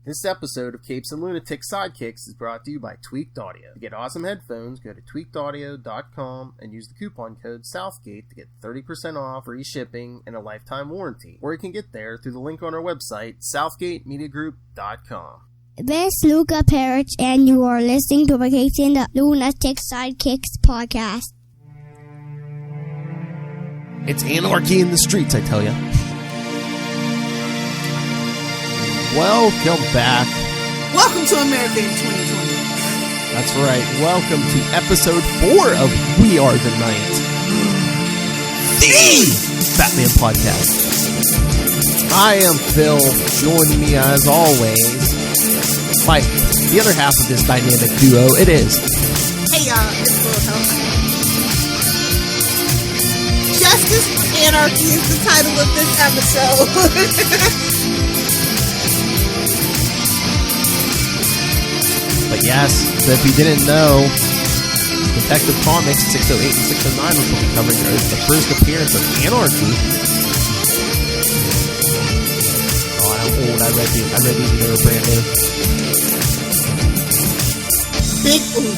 This episode of Capes and Lunatic Sidekicks is brought to you by Tweaked Audio. To get awesome headphones, go to tweakedaudio.com and use the coupon code Southgate to get 30% off, free shipping, and a lifetime warranty. Or you can get there through the link on our website, southgatemediagroup.com. This is Luca Perich, and you are listening to the Capes and Lunatic Sidekicks podcast. It's anarchy in the streets, I tell ya. Welcome back. Welcome to America in 2020. That's right. Welcome to episode 4 of We Are the Night, the Batman podcast. I am Phil. Joining me as always, the other half of this dynamic duo. It is. Hey y'all, it's Phil. Justice for Anarchy is the title of this episode. But yes, so if you didn't know, Detective Comics 608 and 609 will be covering the first appearance of Anarky. Oh, I'm old. I read these when they were brand new. Big oof.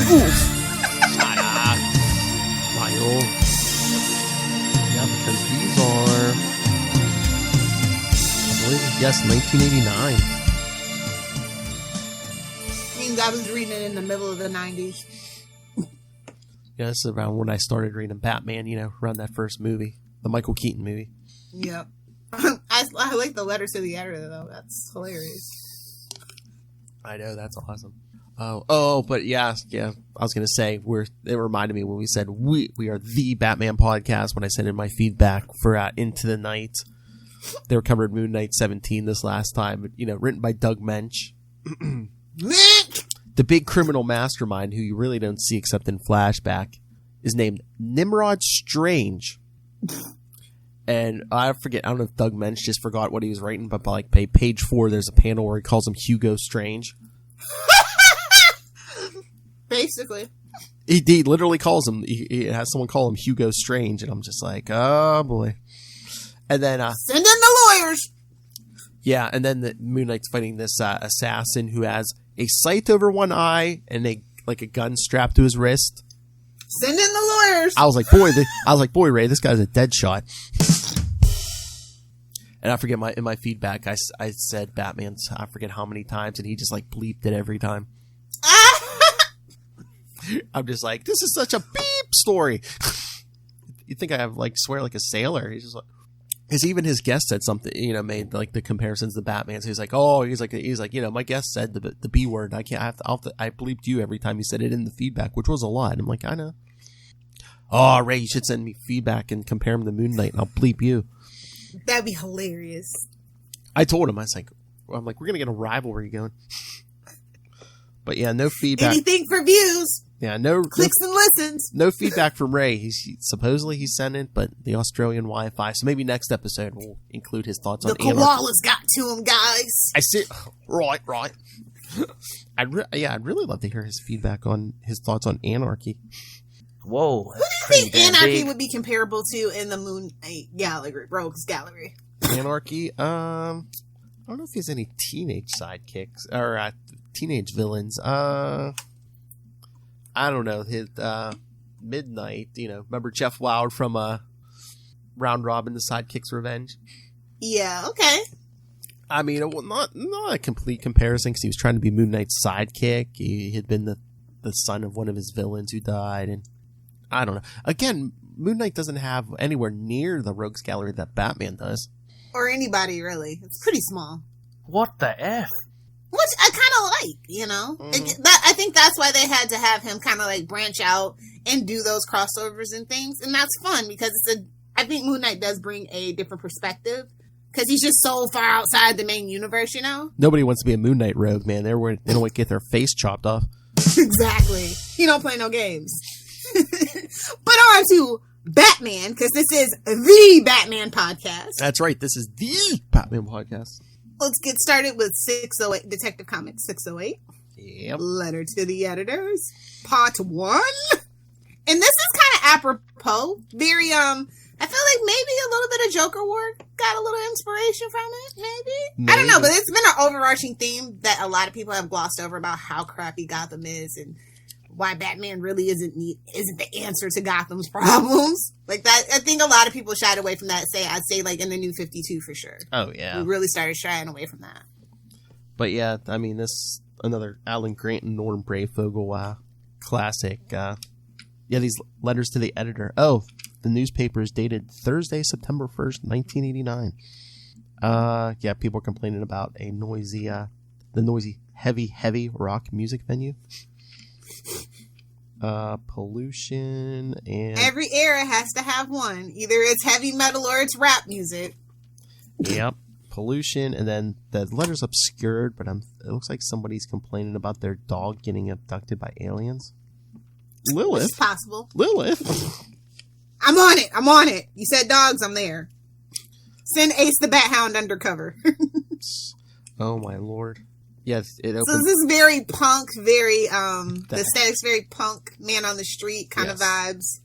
Oof. Shut up. My old. Yeah, because these are, I believe, yes, 1989. I was reading it in the middle of the 90s. Yeah, this is around when I started reading Batman, around that first movie, the Michael Keaton movie. Yep. I like the letter to the editor, though. That's hilarious. I know, that's awesome. But yeah, I was going to say, it reminded me when we said we are the Batman podcast, when I sent in my feedback for Into the Night. They were covering Moon Knight 17 this last time, written by Doug Mensch. The big criminal mastermind, who you really don't see except in flashback, is named Nimrod Strange. And I don't know if Doug Mensch just forgot what he was writing, but by page 4, there's a panel where he calls him Hugo Strange. Basically. He literally calls him, he has someone call him Hugo Strange, and I'm just like, oh boy. And then send in the lawyers. Yeah, and then the Moon Knight's fighting this assassin who has a sight over one eye and a gun strapped to his wrist. Send in the lawyers. I was like, boy, Ray, this guy's a dead shot. And I forget in my feedback, I said Batman's, I forget how many times, and he just bleeped it every time. I'm just like, this is such a beep story. You think I have swear like a sailor? He's just like. Because even his guest said something, made the comparisons to Batman. So he's like, my guest said the B word. I bleeped you every time you said it in the feedback, which was a lot. I'm like, I know. Oh, Ray, you should send me feedback and compare him to Moon Knight, and I'll bleep you. That'd be hilarious. I told him, we're gonna get a rivalry going. But yeah, no feedback. Anything for views. Yeah, no clicks and listens. No feedback from Ray. Supposedly he's sent it, but the Australian Wi-Fi. So maybe next episode we'll include his thoughts on Anarky. The koalas got to him, guys. I see. Right. I'd really love to hear his feedback on his thoughts on Anarky. Whoa. Who do you think Anarky would be comparable to in the Moon Gallery, Rogues Gallery? Anarky? I don't know if he has any teenage sidekicks or teenage villains. I don't know, his Midnight, remember Jeff Loud from Round Robin, the Sidekick's Revenge? Yeah, okay. I mean, not a complete comparison, because he was trying to be Moon Knight's sidekick. He had been the son of one of his villains who died, and I don't know. Again, Moon Knight doesn't have anywhere near the Rogues Gallery that Batman does. Or anybody, really. It's pretty small. What the F? Which I kind of like, I think that's why they had to have him kind of branch out and do those crossovers and things. And that's fun because I think Moon Knight does bring a different perspective because he's just so far outside the main universe, Nobody wants to be a Moon Knight rogue, man. They don't want to get their face chopped off. Exactly. He don't play no games. But on to Batman, because this is the Batman podcast. That's right. This is the Batman podcast. Let's get started with 608, Detective Comics 608. Yep. Letter to the editors, part 1. And this is kind of apropos. Very, I feel like maybe a little bit of Joker War got a little inspiration from it, maybe. I don't know, but it's been an overarching theme that a lot of people have glossed over about how crappy Gotham is and why Batman really isn't the answer to Gotham's problems. Like that, I think a lot of people shied away from that. I'd say like in the New 52 for sure. Oh yeah, we really started shying away from that. But yeah, I mean, this another Alan Grant and Norm Brayfogle classic. These letters to the editor. Oh, the newspaper is dated Thursday, September 1st, 1989. People are complaining about the noisy, heavy rock music venue. Pollution and... Every era has to have one. Either it's heavy metal or it's rap music. Yep. Pollution, and then the letter's obscured, but it looks like somebody's complaining about their dog getting abducted by aliens. Lilith? It's possible. Lilith? I'm on it. You said dogs, I'm there. Send Ace the Bat Hound undercover. Oh my lord. Yes, it opens. So this is very punk, very, the aesthetic's very punk, man on the street kind of vibes.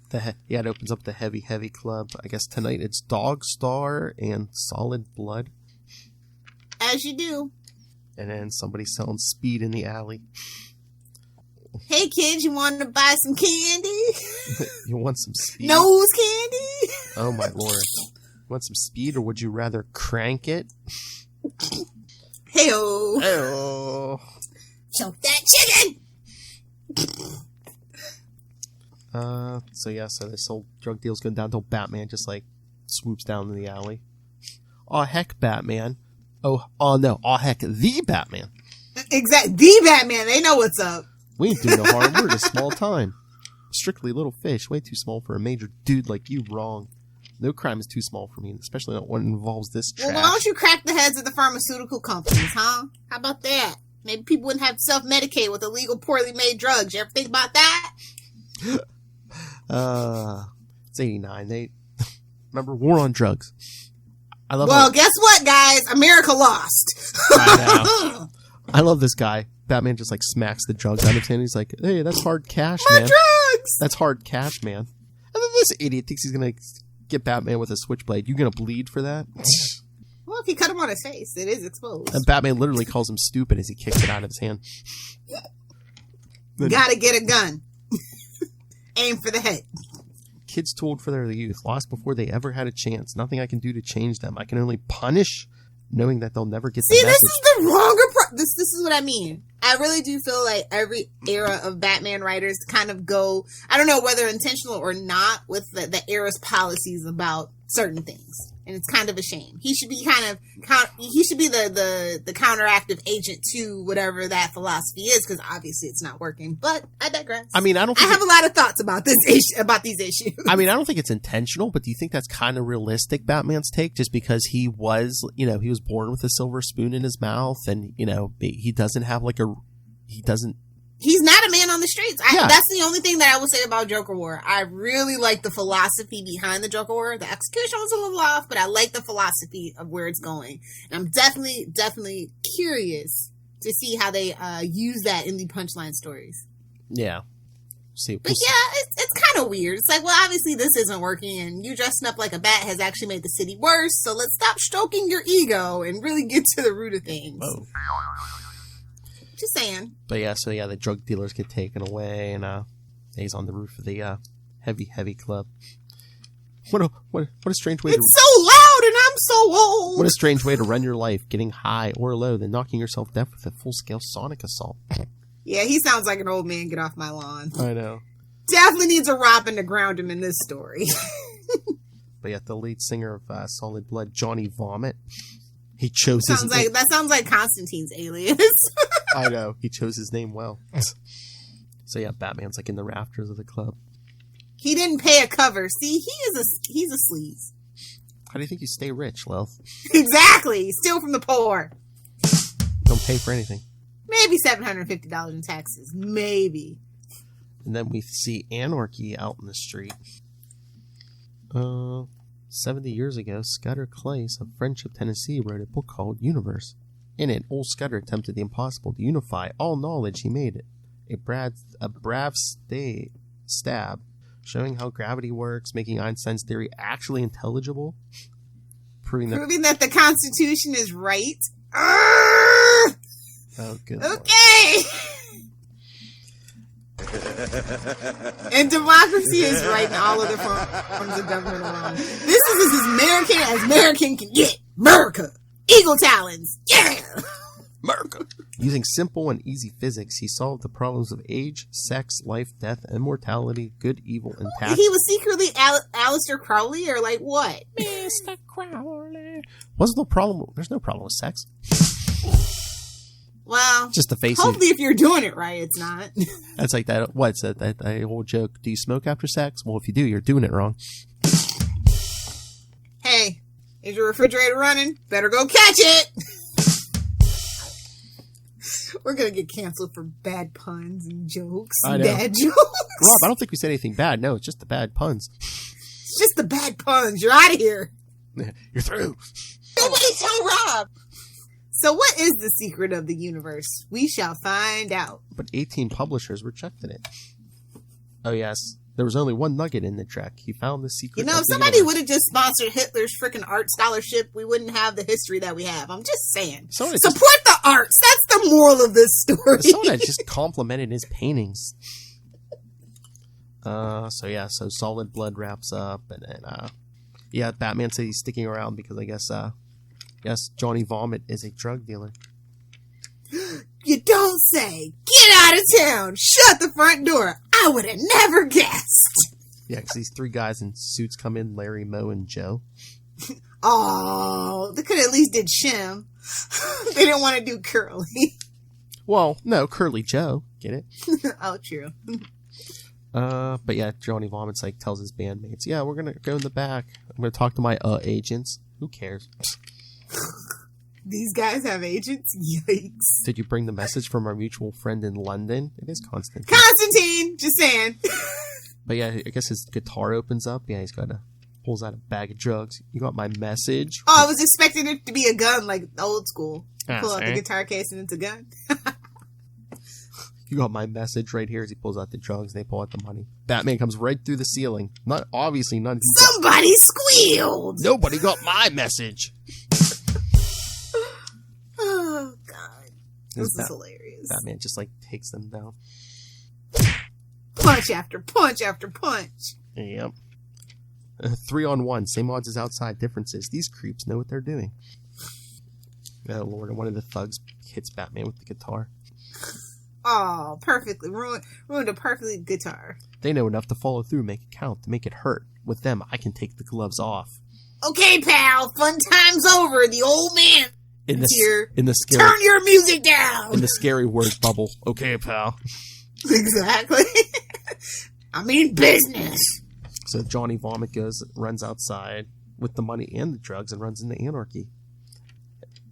It opens up the heavy club. I guess tonight it's Dog Star and Solid Blood. As you do. And then somebody's selling speed in the alley. Hey kids, you want to buy some candy? You want some speed? Nose candy? Oh my lord. You want some speed, or would you rather crank it? Hey-oh. Hey-oh. Choke that chicken! So this whole drug deal's going down until Batman just like swoops down in the alley. Aw heck, Batman. Oh no. Aw heck, the Batman. Exactly. The Batman. They know what's up. We ain't doing no harm. We're just small time. Strictly little fish. Way too small for a major dude like you. Wrong. No crime is too small for me, especially not when it involves this trash. Well, why don't you crack the heads of the pharmaceutical companies, huh? How about that? Maybe people wouldn't have to self-medicate with illegal, poorly made drugs. You ever think about that? It's 89. Remember, war on drugs. Guess what, guys? America lost. I know. I love this guy. Batman just like smacks the drugs out of his hand. He's like, hey, that's hard cash, man. My drugs! That's hard cash, man. And then this idiot thinks he's going to get Batman with a switchblade. You going to bleed for that? Well, if he cut him on his face, it is exposed. And Batman literally calls him stupid as he kicks it out of his hand. Gotta get a gun. Aim for the head. Kids told for their youth, lost before they ever had a chance. Nothing I can do to change them. I can only punish, knowing that they'll never get the message. See, this is the wrong approach. This is what I mean. I really do feel like every era of Batman writers kind of go, I don't know whether intentional or not, with the era's policies about certain things. And it's kind of a shame. He should be the counteractive agent to whatever that philosophy is, because obviously it's not working. But I digress. I mean, I have a lot of thoughts about these issues. I mean, I don't think it's intentional, but do you think that's kind of realistic, Batman's take? Just because he was born with a silver spoon in his mouth, and he doesn't have He's not a man on the streets. That's the only thing that I will say about Joker War. I really like the philosophy behind the Joker War. The execution was a little off, but I like the philosophy of where it's going. And I'm definitely curious to see how they use that in the Punchline stories. Yeah. It's kind of weird. It's like, well, obviously this isn't working, and you dressing up like a bat has actually made the city worse, so let's stop stroking your ego and really get to the root of things. Oh. Just saying. But the drug dealers get taken away, and he's on the roof of the heavy club. What a strange way. It's so loud, and I'm so old. What a strange way to run your life, getting high or low, then knocking yourself deaf with a full-scale sonic assault. Yeah, he sounds like an old man. Get off my lawn. I know. Definitely needs a Robin to ground him in this story. But the lead singer of Solid Blood, Johnny Vomit. He chose that sounds like Constantine's alias. I know. He chose his name well. So Batman's like in the rafters of the club. He didn't pay a cover. See, he's a sleaze. How do you think you stay rich, Lil? Exactly. Steal from the poor. Don't pay for anything. Maybe $750 in taxes. Maybe. And then we see Anarky out in the street. 70 years ago, Scudder Clace of Friendship, Tennessee, wrote a book called Universe. In it, old Scudder attempted the impossible to unify all knowledge. He made it. A brave stab showing how gravity works, making Einstein's theory actually intelligible, proving that the Constitution is right. Arrgh! Oh, good. Okay. And democracy is right in all other forms of government alone. This is as American as American can get. America. Eagle talons. Yeah. America. Using simple and easy physics, he solved the problems of age, sex, life, death, immortality, good, evil, and tax. He was secretly Aleister Crowley, or like what? Mr. Crowley. What's the problem? There's no problem with sex. Well, just the face. Hopefully, if you're doing it right, it's not. That's like that. What's that old joke? Do you smoke after sex? Well, if you do, you're doing it wrong. Hey, is your refrigerator running? Better go catch it. We're gonna get canceled for bad puns and jokes. I know. Bad jokes. Rob, I don't think we said anything bad. No, it's just the bad puns. It's just the bad puns. You're out of here. You're through. Nobody tell Rob. So what is the secret of the universe? We shall find out. But 18 publishers rejected it. Oh, yes. There was only one nugget in the trek. He found the secret. You know, if somebody would have just sponsored Hitler's freaking art scholarship, we wouldn't have the history that we have. I'm just saying. Support the arts. That's the moral of this story. Someone had just complimented his paintings. So Solid Blood wraps up. And then, Batman said he's sticking around because I guess Johnny Vomit is a drug dealer. You don't say. Get out of town. Shut the front door. I would have never guessed. Yeah, because these three guys in suits come in, Larry, Moe, and Joe. Oh, they could have at least did Shim. They didn't want to do Curly. Well, no, Curly Joe. Get it? Oh, true. But yeah, Johnny Vomit's like tells his bandmates, yeah, we're going to go in the back. I'm going to talk to my agents. Who cares? These guys have agents? Yikes. Did you bring the message from our mutual friend in London? It is Constantine. Constantine! Just saying. But yeah, I guess his guitar opens up. Yeah, pulls out a bag of drugs. You got my message? Oh, I was expecting it to be a gun like old school. Pull out the guitar case and it's a gun. You got my message right here as he pulls out the drugs. They pull out the money. Batman comes right through the ceiling. Somebody squealed! Nobody got my message! Oh, God. This is hilarious. Batman just, takes them down. Punch after punch after punch. Yep. 3-on-1. Same odds as outside. Differences. These creeps know what they're doing. Oh, Lord. And one of the thugs hits Batman with the guitar. Oh, perfectly. Ruined a perfectly guitar. They know enough to follow through, make it count, to make it hurt. With them, I can take the gloves off. Okay, pal. Fun time's over. The old man in the scary, turn your music down. In the scary word bubble. Okay, pal. Exactly. I mean business. So Johnny Vomit runs outside with the money and the drugs and runs into Anarky.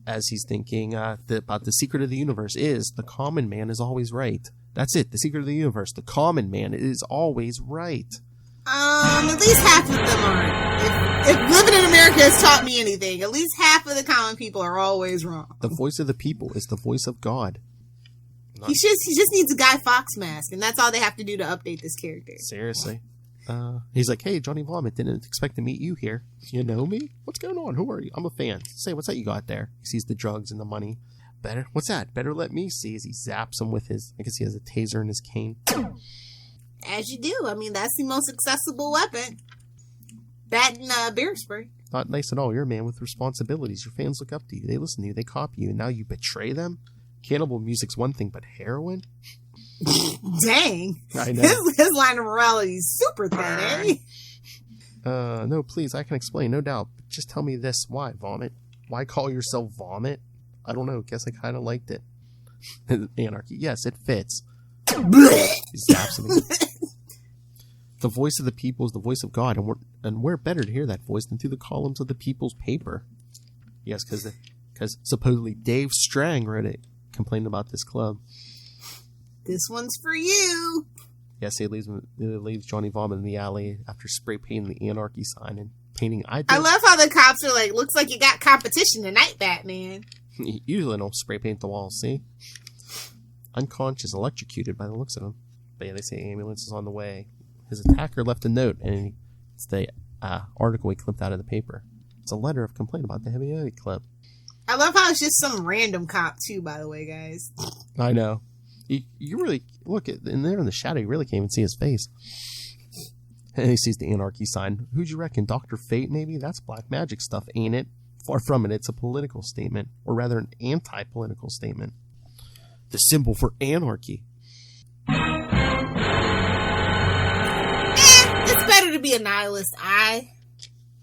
As he's thinking about the secret of the universe is the common man is always right. That's it. The secret of the universe. The common man is always right. At least half of them aren't. If living in America has taught me anything, at least half of the common people are always wrong. The voice of the people is the voice of God. He just needs a Guy Fawkes mask, and that's all they have to do to update this character. Seriously. He's like, hey, Johnny Vomit, didn't expect to meet you here. You know me? What's going on? Who are you? I'm a fan. Say, what's that you got there? He sees the drugs and the money. What's that? Better let me see as he zaps him with I guess he has a taser in his cane. As you do. I mean, that's the most accessible weapon. That and bear spray. Not nice at all. You're a man with responsibilities. Your fans look up to you. They listen to you. They copy you. And now you betray them? Cannibal music's one thing, but heroin? Dang. I know. His line of morality is super thin, eh? No, please, I can explain, no doubt. But just tell me this. Why, Vomit? Why call yourself Vomit? I don't know. Guess I kind of liked it. Anarky. Yes, it fits. He zaps him again. The voice of the people is the voice of God, and we're better to hear that voice than through the columns of the people's paper. Yes, because supposedly Dave Strang wrote it, complaining about this club. This one's for you. Yes, he leaves Johnny Vomit in the alley after spray painting the Anarky sign and painting. I love how the cops are like, looks like you got competition tonight, Batman. Usually don't spray paint the walls, see? Unconscious, electrocuted by the looks of him. But yeah, they say ambulance is on the way. his attacker left a note, and it's the article he clipped out of the paper. It's a letter of complaint about the heavy clip. I love how it's just some random cop, too, by the way, guys. I know. You really look at in there in the shadow. You really can't even see his face. And he sees the Anarky sign. Who'd you reckon? Dr. Fate, maybe? That's black magic stuff, ain't it? Far from it. It's a political statement, or rather an anti-political statement. The symbol for anarchy. It's better to be a nihilist. I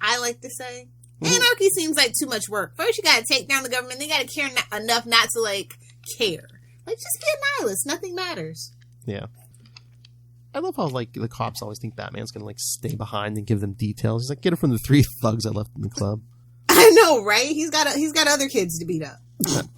like to say. Anarchy seems like too much work. First, you gotta take down the government. Then you gotta care enough not to, like, care. Like, just be a nihilist. Nothing matters. Yeah. I love how, like, the cops always think Batman's gonna, like, stay behind and give them details. He's like, get it from the 3 thugs I left in the club. I know, right? He's got other kids to beat up.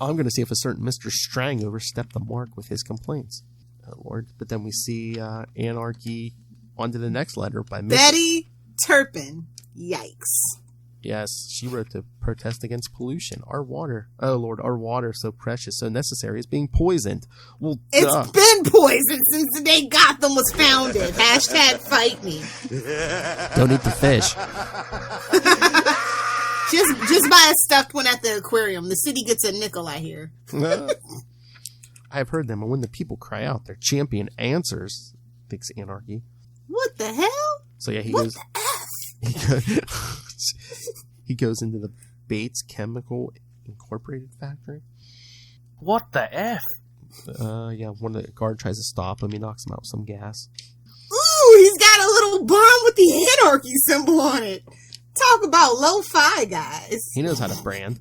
I'm gonna see if a certain Mr. Strang overstepped the mark with his complaints. Oh, Lord. But then we see Anarky on to the next letter by Betty Turpin. Yikes. Yes, she wrote to protest against pollution. Our water, oh Lord, our water so precious, so necessary, is being poisoned. Well, it's been poisoned since the day Gotham was founded. Hashtag fight me. Don't eat the fish. just buy a stuffed one at the aquarium. The city gets a nickel, I hear. I have heard them, and when the people cry out, their champion answers, thinks Anarky. What the hell? So yeah, he what goes. The F? He goes into the Bates Chemical Incorporated factory. What the F? Yeah, one of the guard tries to stop him. He knocks him out with some gas. Ooh, he's got a little bomb with the Anarky symbol on it. Talk about lo-fi, guys. He knows how to brand.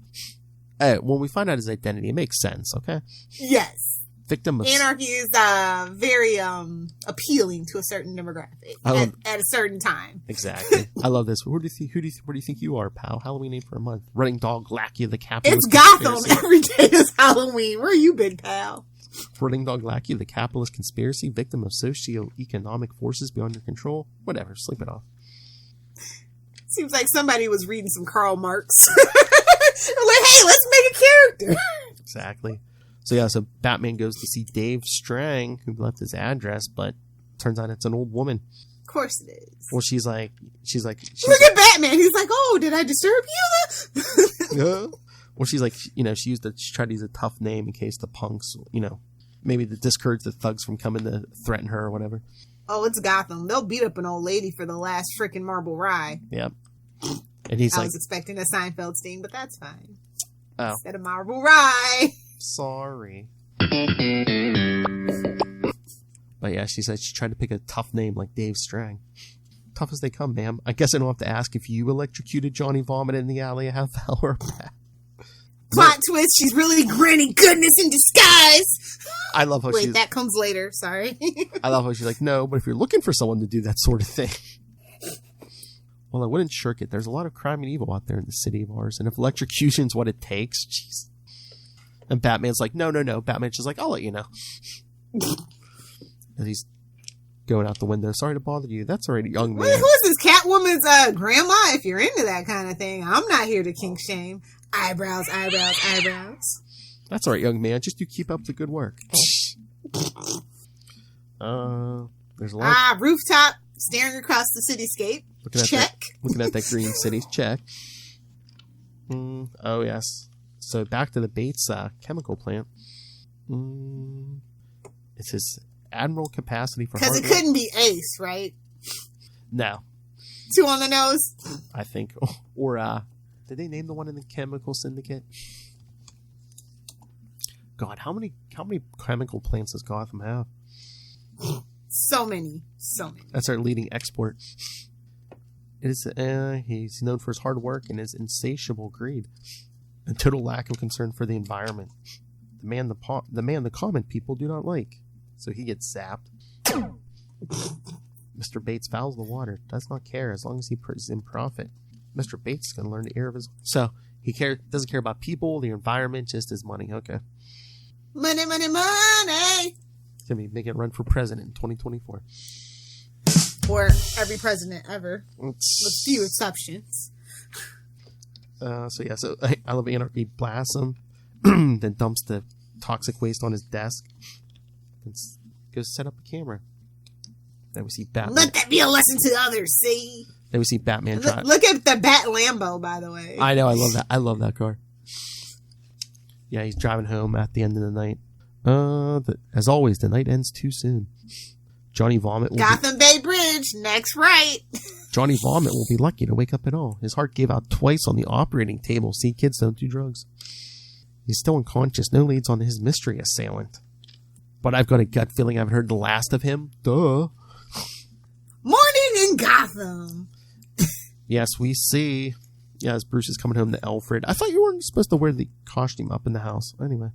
Hey, when we find out his identity, it makes sense, okay? Yes. Victim of Anarky is very appealing to a certain demographic at a certain time. Exactly. I love this. Where do you think you are, pal? Halloween ain't for a month. Running dog Lackey of the capitalist. It's Gotham. Every day is Halloween. Where you been, pal? Running dog Lackey of the capitalist conspiracy. Victim of socio-economic forces beyond your control. Whatever. Sleep it off. Seems like somebody was reading some Karl Marx. Like, hey, let's make a character. Exactly. So yeah, so Batman goes to see Dave Strang, who left his address, but turns out it's an old woman. Of course it is. Well, she's like, look at Batman. He's like, oh, did I disturb you? Well, she's like, she tried to use a tough name in case the punks, maybe to discourage the thugs from coming to threaten her or whatever. Oh, it's Gotham. They'll beat up an old lady for the last freaking marble rye. Yep. And he's I was expecting a Seinfeld sting, but that's fine. Oh. Instead of marble rye. Sorry. But yeah, she said she tried to pick a tough name like Dave Strang. Tough as they come, ma'am. I guess I don't have to ask if you electrocuted Johnny Vomit in the alley a half hour back. Plot twist, she's really Granny Goodness in disguise. I love how that comes later, sorry. I love how she's like, no, but if you're looking for someone to do that sort of thing. Well, I wouldn't shirk it. There's a lot of crime and evil out there in the city of ours, and if electrocution's what it takes, jeez. And Batman's like, no. Batman's just like, I'll let you know. And he's going out the window. Sorry to bother you. That's already young man. Who's this Catwoman's grandma? If you're into that kind of thing, I'm not here to kink shame. Eyebrows. That's all right, young man. Just you keep up the good work. There's a lot. Rooftop, staring across the cityscape. Looking at that green city. Check. Oh, yes. So back to the Bates chemical plant. It says admiral capacity for because it couldn't be Ace, right? No. 2 on the nose. I think, or did they name the one in the chemical syndicate? God, how many chemical plants does Gotham have? So many. That's our leading export. It is. He's known for his hard work and his insatiable greed. A total lack of concern for the environment. The man the common people do not like. So he gets zapped. Mr. Bates fouls the water. Does not care as long as he is in profit. Mr. Bates is going to learn the ear of his... So he doesn't care about people, the environment, just his money. Okay. Money. He's going to be making a run for president in 2024. Or every president ever. With few exceptions. So I love Anarky blasts him, then dumps the toxic waste on his desk, and goes set up a camera. Then we see Batman. Let that be a lesson to others, see? Then we see Batman drive. Look at the Bat Lambo, by the way. I know, I love that. I love that car. Yeah, he's driving home at the end of the night. As always, the night ends too soon. Johnny Vomit Gotham Bay Bridge, next right. Johnny Vomit will be lucky to wake up at all. His heart gave out twice on the operating table. See, kids don't do drugs. He's still unconscious. No leads on his mystery assailant. But I've got a gut feeling I haven't heard the last of him. Duh. Morning in Gotham. Yes, we see. Yeah, as Bruce is coming home to Alfred. I thought you weren't supposed to wear the costume up in the house. Anyway.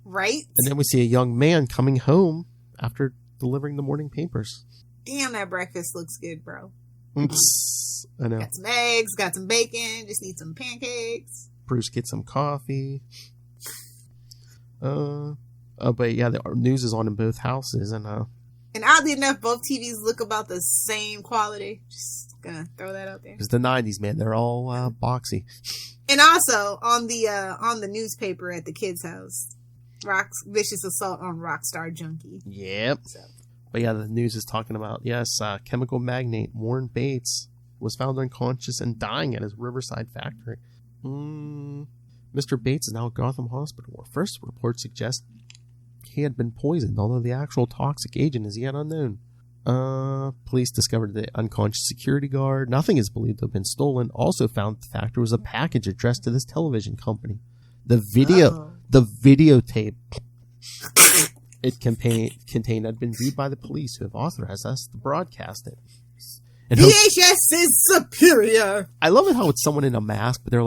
Right? And then we see a young man coming home after delivering the morning papers. Damn, that breakfast looks good, bro. I know. Got some eggs, got some bacon, just need some pancakes. Bruce gets some coffee. But yeah, the news is on in both houses, and oddly enough, both TVs look about the same quality. Just gonna throw that out there. it's the 90s, man. They're all boxy. And also on the newspaper at the kid's house, vicious assault on Rockstar Junkie. Yep. So. But yeah, the news is talking about, chemical magnate Warren Bates was found unconscious and dying at his Riverside factory. Mr. Bates is now at Gotham Hospital, where first reports suggest he had been poisoned, although the actual toxic agent is yet unknown. Police discovered the unconscious security guard. Nothing is believed to have been stolen. Also found the factory was a package addressed to this television company. The videotape it contained had been viewed by the police, who have authorized us to broadcast it. And VHS is superior. I love it how it's someone in a mask, but they're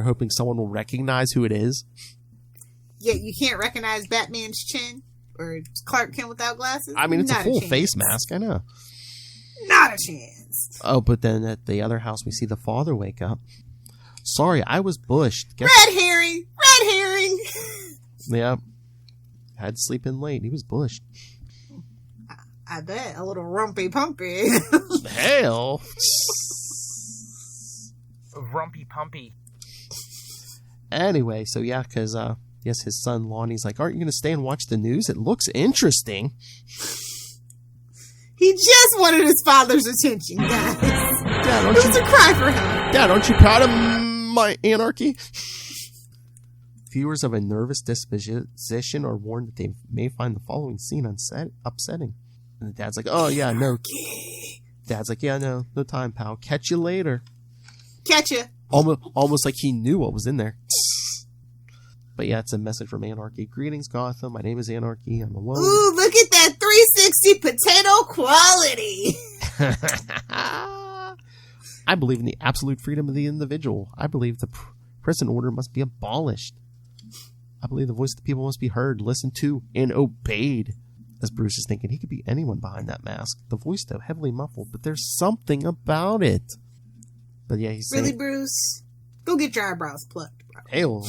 hoping someone will recognize who it is. Yeah, you can't recognize Batman's chin or Clark Kent without glasses. I mean, it's Not a full chance. face mask, I know. Not a chance. Oh, but then at the other house, we see the father wake up. Sorry, I was bushed. Red herring. Red herring. Yeah. Had to sleep in late. He was bushed. I bet. A little rumpy pumpy. Hell. Rumpy pumpy. Anyway, so yeah, because, yes, his son Lonnie's like, aren't you going to stay and watch the news? It looks interesting. He just wanted his father's attention, guys. Dad, It was a cry for help. Dad, aren't you proud of my Anarky? Viewers of a nervous disposition are warned that they may find the following scene upsetting. And the dad's like, oh, yeah, no. Dad's like, yeah, no time, pal. Catch you later. Catch ya. Almost like he knew what was in there. But yeah, it's a message from Anarky. Greetings, Gotham. My name is Anarky. I'm alone. Ooh, look at that 360 potato quality. I believe in the absolute freedom of the individual. I believe the prison order must be abolished. I believe the voice of the people must be heard, listened to, and obeyed. As Bruce is thinking, he could be anyone behind that mask. The voice, though, heavily muffled, but there's something about it. But yeah, he's saying... Really, Bruce? Go get your eyebrows plucked, bro. Hell.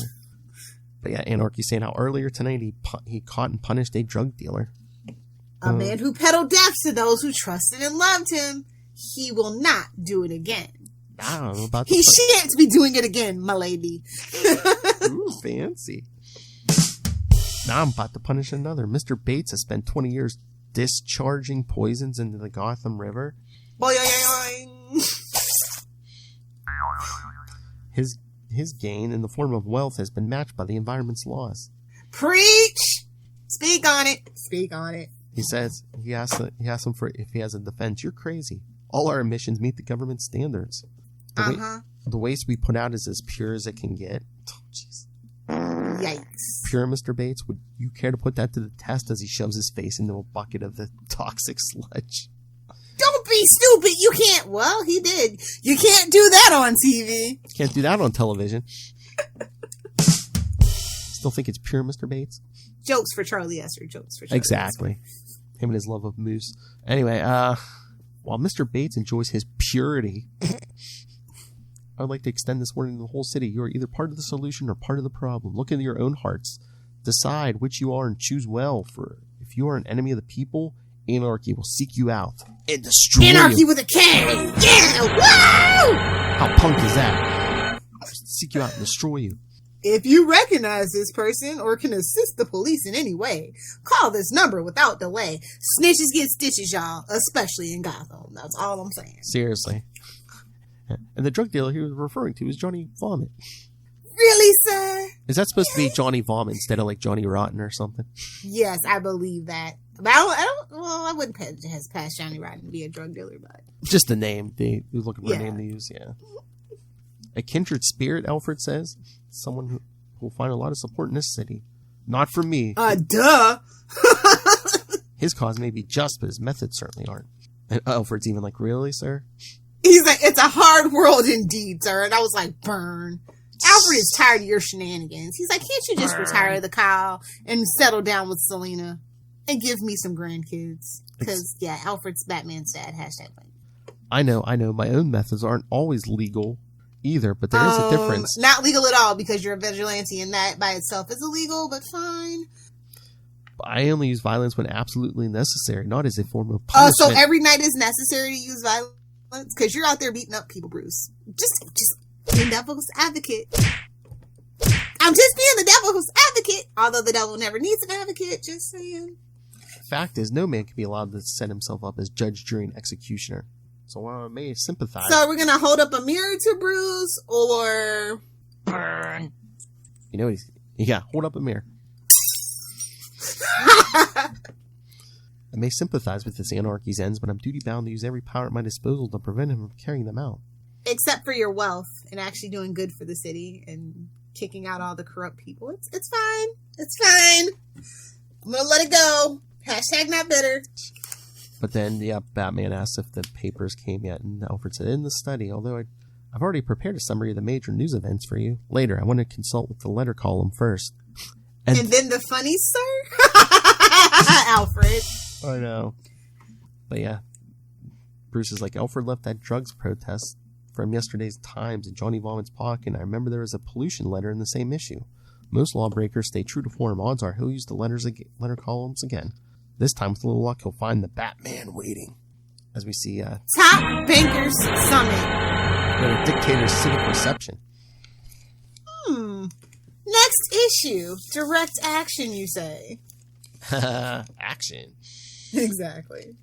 But yeah, Anarchy's saying how earlier tonight he caught and punished a drug dealer. A man who peddled death to those who trusted and loved him. He will not do it again. I don't know about He shan't be doing it again, my lady. Ooh, fancy. Now I'm about to punish another. Mr. Bates has spent 20 years discharging poisons into the Gotham River. Boing. His gain in the form of wealth has been matched by the environment's laws. Preach. Speak on it. Speak on it. He says he asks him for if he has a defense. You're crazy. All our emissions meet the government standards. The waste we put out is as pure as it can get. Oh, jeez. Yikes. Pure, Mr. Bates? Would you care to put that to the test as he shoves his face into a bucket of the toxic sludge? Don't be stupid. You can't. Well, he did. You can't do that on TV. Can't do that on television. Still think it's pure, Mr. Bates? Jokes for Charlie Esser. Jokes for Charlie Exactly. Him and his love of moose. Anyway, while Mr. Bates enjoys his purity, I would like to extend this warning to the whole city. You are either part of the solution or part of the problem. Look into your own hearts. Decide which you are and choose well. For if you are an enemy of the people, Anarchy will seek you out and destroy Anarchy you. with a K. Yeah. Woo! How punk is that? Seek you out and destroy you. If you recognize this person or can assist the police in any way, call this number without delay. Snitches get stitches, y'all, especially in Gotham. That's all I'm saying. Seriously. And the drug dealer he was referring to is Johnny Vomit. Really, sir? Is that supposed to be Johnny Vomit instead of like Johnny Rotten or something? Yes, I believe that. But I wouldn't pass Johnny Rotten to be a drug dealer, but. Just the name. They were looking for a name to use, yeah. A kindred spirit, Alfred says. Someone who will find a lot of support in this city. Not from me. Duh. His cause may be just, but his methods certainly aren't. And Alfred's even like, really, sir? He's like, it's a hard world indeed, sir. And I was like, burn. Alfred is tired of your shenanigans. He's like, can't you just retire the cow and settle down with Selena and give me some grandkids? Because, yeah, Alfred's Batman's dad. #. I know. My own methods aren't always legal either, but there is a difference. Not legal at all because you're a vigilante and that by itself is illegal, but fine. I only use violence when absolutely necessary, not as a form of punishment. So every night is necessary to use violence? Because you're out there beating up people, Bruce. Just the devil's advocate. I'm just being the devil's advocate. Although the devil never needs an advocate, just saying. Fact is, no man can be allowed to set himself up as judge, jury, and executioner. So I may sympathize. So we're going to hold up a mirror to Bruce or... Burn. You know, hold up a mirror. I may sympathize with this anarchy's ends, but I'm duty-bound to use every power at my disposal to prevent him from carrying them out. Except for your wealth and actually doing good for the city and kicking out all the corrupt people. It's fine. It's fine. I'm going to let it go. # not bitter. But then, Batman asked if the papers came yet, and Alfred said, in the study, although I've already prepared a summary of the major news events for you. Later, I want to consult with the letter column first. And then the funny, sir? Alfred. I know. But yeah, Bruce is like, Alfred left that drugs protest from yesterday's Times in Johnny Vomit's pocket, and I remember there was a pollution letter in the same issue. Most lawbreakers stay true to form. Odds are he'll use the letter columns again. This time, with a little luck, he'll find the Batman waiting. As we see, Top Bankers Summit. A dictator's civic reception. Next issue. Direct action, you say? Action. Exactly.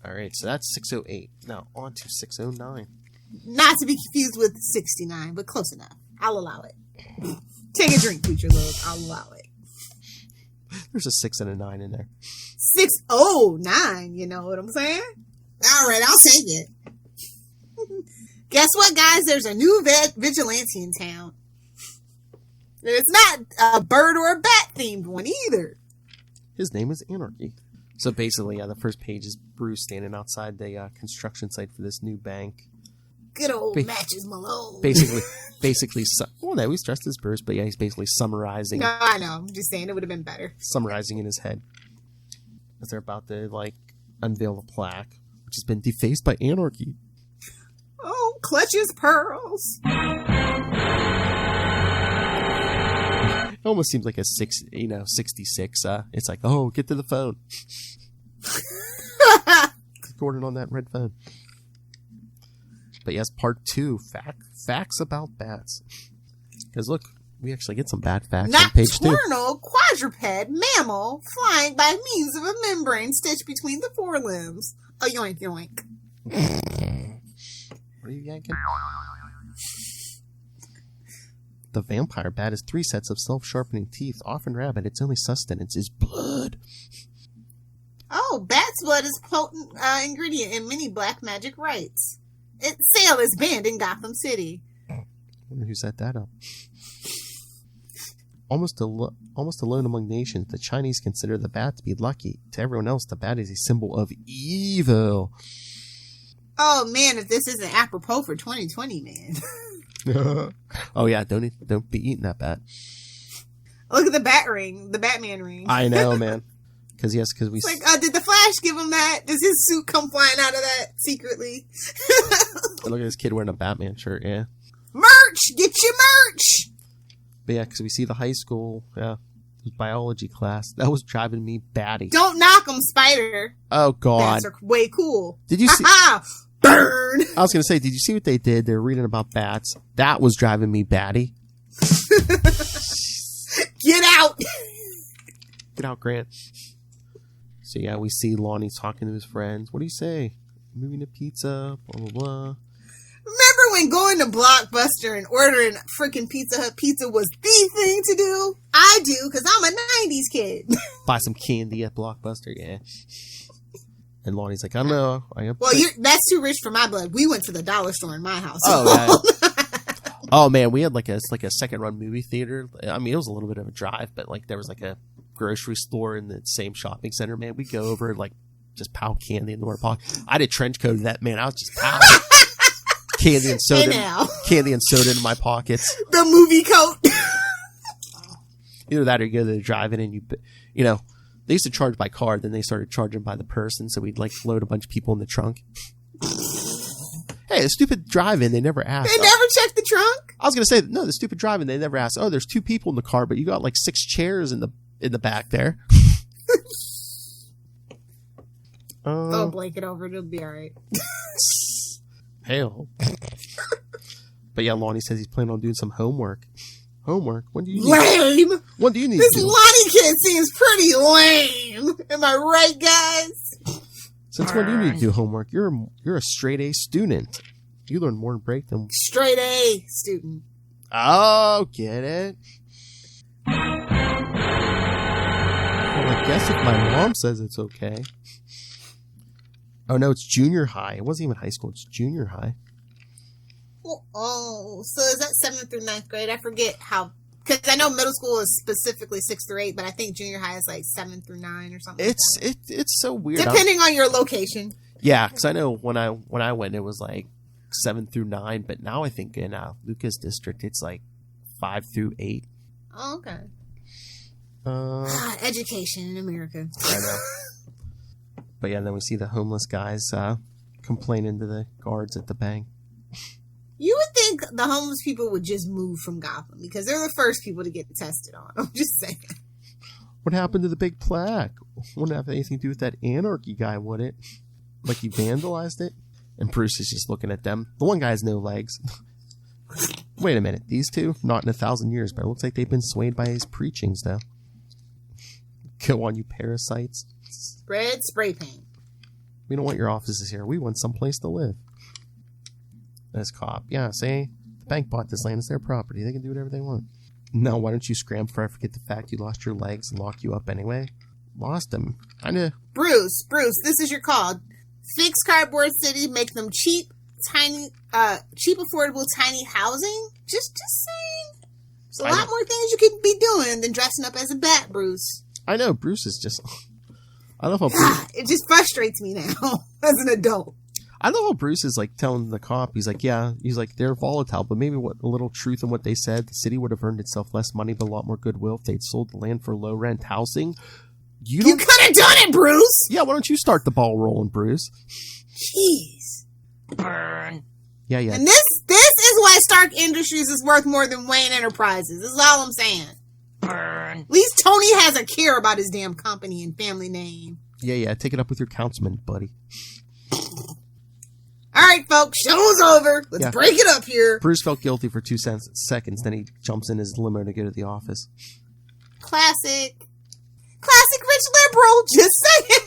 Alright, so that's 608. Now, on to 609. Not to be confused with 69, but close enough. I'll allow it. Take a drink, Preacher Love. I'll allow it. There's a 6 and a 9 in there. 609, you know what I'm saying? All right, I'll take it. Guess what, guys? There's a new vigilante in town. And it's not a bird or a bat themed one either. His name is Anarky. So basically, the first page is Bruce standing outside the construction site for this new bank. Good old Matches Malone. Basically, well, no, he's dressed as Bruce, but yeah, he's basically summarizing. No, I know. I'm just saying it would have been better. Summarizing in his head. As they're about to, unveil a plaque, which has been defaced by Anarky. Oh, clutches pearls. It almost seems like a 66. It's like, oh, get to the phone. Gordon on that red phone. But yes, part 2, facts about bats. Because look, we actually get some bat facts on page 2. Nocturnal quadruped mammal flying by means of a membrane stitched between the forelimbs. A yoink yoink. What are you yanking? The vampire bat has 3 sets of self-sharpening teeth. Often rabid, its only sustenance is blood. Oh, bat's blood is a potent ingredient in many black magic rites. Its sale is banned in Gotham City. I wonder who set that up. Almost alone among nations, the Chinese consider the bat to be lucky. To everyone else, the bat is a symbol of evil. Oh man, if this isn't apropos for 2020, man. Oh yeah, don't be eating that bat. Look at the bat ring, the Batman ring. I know, man. Because we. It's like, did the Flash give him that? Does his suit come flying out of that secretly? Look at this kid wearing a Batman shirt. Yeah. Merch, get your merch. But yeah, because we see the high school biology class that was driving me batty. Don't knock them, Spider. Oh God, Bats are way cool. Did you see? Burn. I was going to say, did you see what they did? They're reading about bats. That was driving me batty. Get out. Get out, Grant. So yeah, we see Lonnie talking to his friends. What do you say? Moving to pizza, blah, blah, blah. Remember when going to Blockbuster and ordering freaking Pizza Hut pizza was the thing to do? I do, because I'm a 90s kid. Buy some candy at Blockbuster, yeah. And Lonnie's like, I don't know. Well, that's too rich for my blood. We went to the dollar store in my house. Oh, yeah. Oh, man, we had like a second-run movie theater. I mean, it was a little bit of a drive, but like there was like a grocery store in the same shopping center, man. We'd go over and like just pound candy in the water pocket. I did trench coat that, man. I was just pounding. Candy and soda. Candy and soda in my pockets. The movie coat. Either that or you go to the drive-in and you know, they used to charge by card, then they started charging by the person, so we'd like load a bunch of people in the trunk. Hey, the stupid drive-in, they never asked. They never checked the trunk? I was going to say, no, the stupid drive-in, they never asked, oh, there's 2 people in the car, but you got like 6 chairs in the back there. Throw a blanket over it, it'll be alright. Hell. But yeah, Lonnie says he's planning on doing some homework. Homework? When do you need? Lame! What do you need This to do? Lonnie kid seems pretty lame. Am I right, guys? Since when do you need to do homework? You're a straight A student. You learn more in break than... Straight A student. Oh, get it? Well, I guess if my mom says it's okay. Oh, no, it's junior high. It wasn't even high school. It's junior high. Oh, so is that 7th through 9th grade? I forget how... Because I know middle school is specifically 6th through 8, but I think junior high is like 7 through 9 or something. It's so weird. Depending on your location. Yeah, because I know when I went, it was like 7 through 9, but now I think in Lucas district, it's like 5 through 8. Oh, okay. Uh, Education in America. I know. But yeah, then we see the homeless guys complaining to the guards at the bank. You would think the homeless people would just move from Gotham because they're the first people to get tested on. I'm just saying. What happened to the big plaque? Wouldn't have anything to do with that Anarky guy, would it? Like he vandalized it? And Bruce is just looking at them. The one guy has no legs. Wait a minute. These two? Not in 1,000 years, but it looks like they've been swayed by his preachings, though. Go on, you parasites. Red spray paint. We don't want your offices here. We want someplace to live. This cop. Yeah, see? The bank bought this land. It's their property. They can do whatever they want. No, why don't you scram before I forget the fact you lost your legs and lock you up anyway? Lost them. I know. Bruce, this is your call. Fix Cardboard City, make them cheap, affordable, tiny housing. Just saying. There's a lot more things you could be doing than dressing up as a bat, Bruce. I know, Bruce is just... I love how Bruce... It just frustrates me now as an adult. I love how Bruce is like telling the cop, he's like, they're volatile, but maybe a little truth in what they said. The city would have earned itself less money, but a lot more goodwill if they'd sold the land for low rent housing. You could have done it, Bruce! Yeah, why don't you start the ball rolling, Bruce? Jeez. Burn. Yeah. And this is why Stark Industries is worth more than Wayne Enterprises. This is all I'm saying. Burn. At least Tony has a care about his damn company and family name. Yeah, take it up with your councilman, buddy. Alright, folks, show's over. Let's break it up here. Bruce felt guilty for 2 seconds, then he jumps in his limo to go to the office. Classic rich liberal, just saying.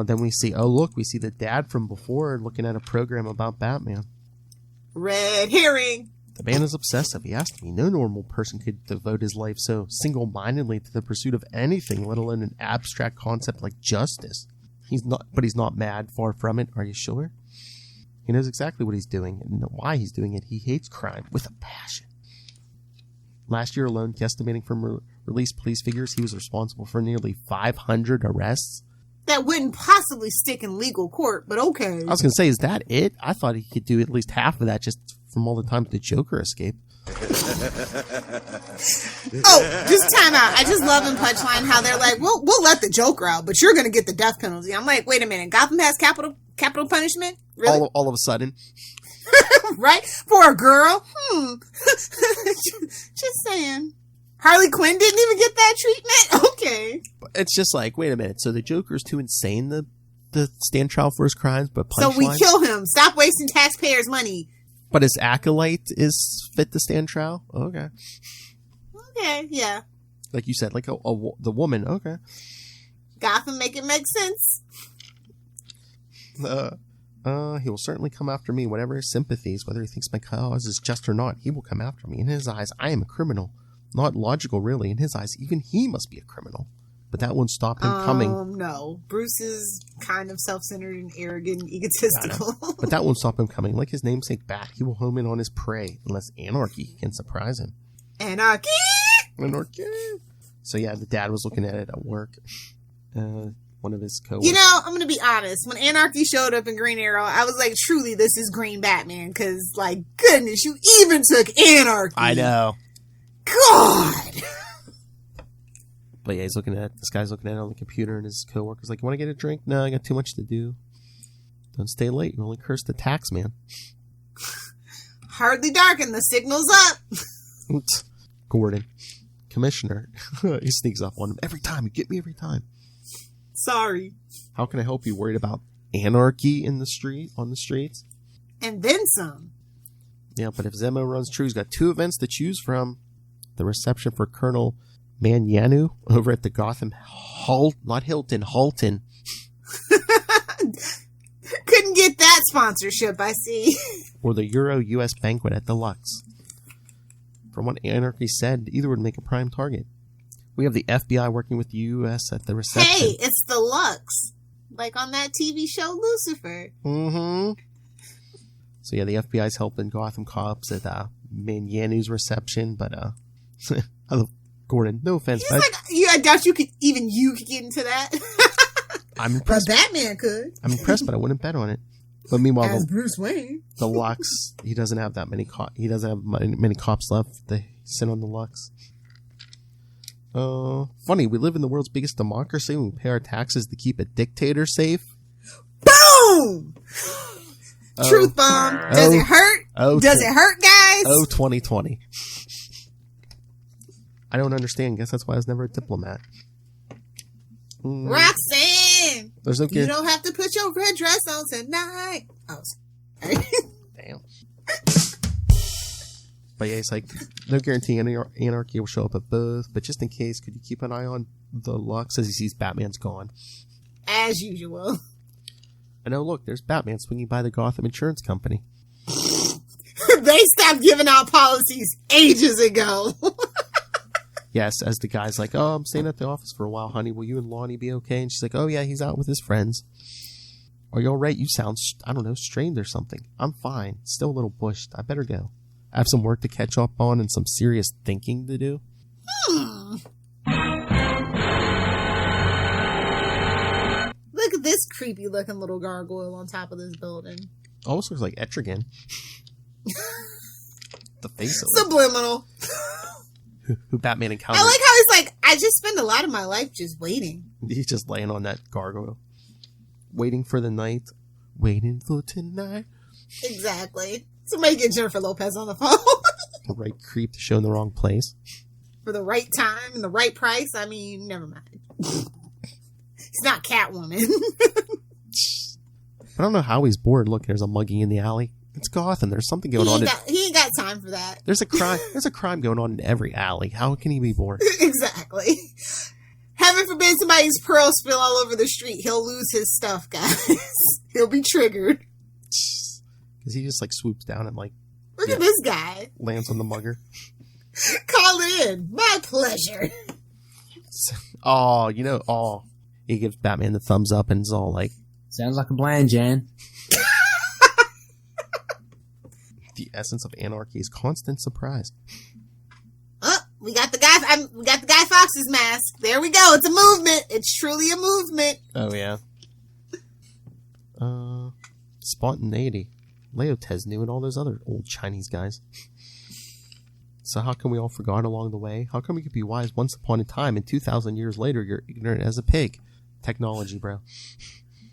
Then we see the dad from before looking at a program about Batman. Red herring. The man is obsessive. He has to be. No normal person could devote his life so single-mindedly to the pursuit of anything, let alone an abstract concept like justice. He's not mad. Far from it. Are you sure? He knows exactly what he's doing and why he's doing it. He hates crime with a passion. Last year alone, guesstimating from released police figures, he was responsible for nearly 500 arrests. That wouldn't possibly stick in legal court, but okay. I was going to say, is that it? I thought he could do at least half of that just from all the times the Joker escaped. Just time out. I just love in Punchline how they're like, we'll let the Joker out, but you're going to get the death penalty. I'm like, wait a minute. Gotham has capital punishment? Really? All of a sudden. Right? For a girl? Just saying. Harley Quinn didn't even get that treatment? Okay. It's just like, wait a minute. So the Joker's too insane to to stand trial for his crimes, but So we Punchline. kill him. Stop wasting taxpayers' money. But his acolyte is fit to stand trial? Okay. Okay, yeah. Like you said, like the woman. Okay. Gotham, make it make sense. He will certainly come after me, whatever his sympathies, whether he thinks my cause is just or not. He will come after me. In his eyes, I am a criminal. Not logical, really. In his eyes, even he must be a criminal. But that won't stop him coming. No. Bruce is kind of self-centered and arrogant and egotistical. But that won't stop him coming. Like his namesake Bat, he will home in on his prey, unless Anarky can surprise him. Anarky! Anarky! So yeah, the dad was looking at it at work. One of his coworkers. You know, I'm going to be honest. When Anarky showed up in Green Arrow, I was like, truly, this is Green Batman. Because, like, goodness, you even took Anarky. I know. God! But yeah, this guy's looking at it on the computer, and his coworker's like, "You want to get a drink?" "No, I got too much to do." "Don't stay late. You only curse the tax man." Hardly dark and the signal's up. Gordon, Commissioner, he sneaks up on him every time. You get me every time. Sorry. How can I help you? Worried about anarchy on the streets? And then some. Yeah, but if Zemo runs true, he's got 2 events to choose from. The reception for Colonel Manyanu over at the Gotham Halton. Couldn't get that sponsorship, I see. Or the Euro US banquet at the Lux. From what Anarchy said, either would make a prime target. We have the FBI working with the US at the reception. Hey, it's the Lux. Like on that TV show Lucifer. Mm-hmm. So yeah, the FBI's helping Gotham cops at Manyanu's reception, but I love Gordon. No offense, but I doubt you could get into that. I'm impressed. But Batman could. I'm impressed, but I wouldn't bet on it. But meanwhile, As Bruce Wayne, the Lux, he doesn't have that many. He doesn't have many cops left. They sit on the Lux. Funny, we live in the world's biggest democracy. We pay our taxes to keep a dictator safe. Boom! Truth bomb. Does it hurt? Does it hurt, guys? 2020. I don't understand. Guess that's why I was never a diplomat. Roxanne! There's no you don't have to put your red dress on tonight. Oh, sorry. Damn. But yeah, it's like, no guarantee Anarchy will show up at both, but just in case, could you keep an eye on the Lux as he sees Batman's gone? As usual. And oh, look, there's Batman swinging by the Gotham Insurance Company. They stopped giving out policies ages ago. Yes, as the guy's like, "Oh, I'm staying at the office for a while, honey. Will you and Lonnie be okay?" And she's like, "Oh, yeah, he's out with his friends." "Are you all right? You sound, I don't know, strained or something." "I'm fine. Still a little bushed. I better go. I have some work to catch up on and some serious thinking to do." Look at this creepy looking little gargoyle on top of this building. Almost looks like Etrigan. The face of it. Subliminal. Who Batman encountered. I like how he's like, I just spend a lot of my life just waiting. He's just laying on that gargoyle. Waiting for the night. Waiting for tonight. Exactly. Somebody get Jennifer Lopez on the phone. The right creep to show in the wrong place. For the right time and the right price. I mean, never mind. He's not Catwoman. I don't know how he's bored. Look, there's a mugging in the alley. It's Gotham. There's something going on. He ain't got time for that. There's a crime. There's a crime going on in every alley. How can he be bored? Exactly. Heaven forbid somebody's pearl spill all over the street. He'll lose his stuff, guys. He'll be triggered. Because he just like swoops down and like look at this guy. Lands on the mugger. Call it in. My pleasure. He gives Batman the thumbs up and is all like, "Sounds like a plan, Jan." The essence of anarchy is constant surprise. Oh, we got the Guy Fawkes' mask. There we go. It's a movement. It's truly a movement. Oh yeah. Spontaneity. Leotez knew and all those other old Chinese guys. So how come we all forgot along the way? How come we could be wise once upon a time and 2,000 years later you're ignorant as a pig? Technology, bro.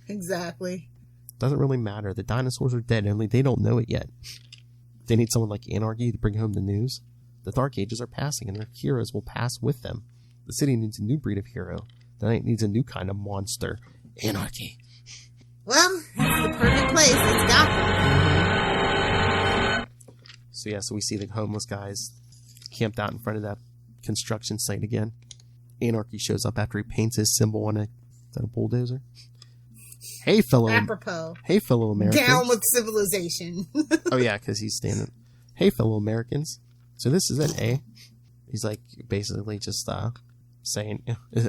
Exactly. Doesn't really matter. The dinosaurs are dead, only they don't know it yet. They need someone like Anarchy to bring home the news. The Dark Ages are passing, and their heroes will pass with them. The city needs a new breed of hero. The night needs a new kind of monster. Anarchy. Well, it's the perfect place. It's Gotham. So we see the homeless guys camped out in front of that construction site again. Anarky shows up after he paints his symbol on is that a bulldozer? Hey, fellow Americans. Down with civilization. Oh, yeah, because he's standing. Hey, fellow Americans. So this is it, eh? He's like basically just saying,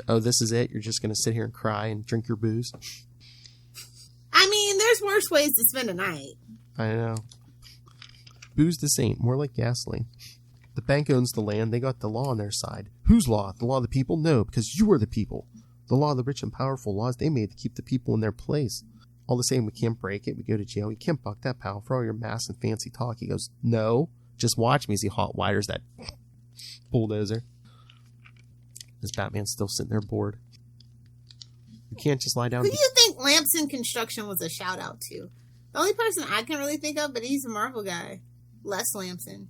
oh, this is it? You're just going to sit here and cry and drink your booze? I mean, there's worse ways to spend a night. I know. Booze this ain't. More like gasoline. The bank owns the land. They got the law on their side. Whose law? The law of the people? No, because you are the people. The law of the rich and powerful, laws they made to keep the people in their place. All the same, we can't break it. We go to jail. We can't buck that, pal, for all your mass and fancy talk. He goes, no, just watch me as he hot wires that bulldozer. This Batman's still sitting there bored. You can't just lie down. Who do you think Lamson Construction was a shout out to? The only person I can really think of, but he's a Marvel guy. Les Lamson.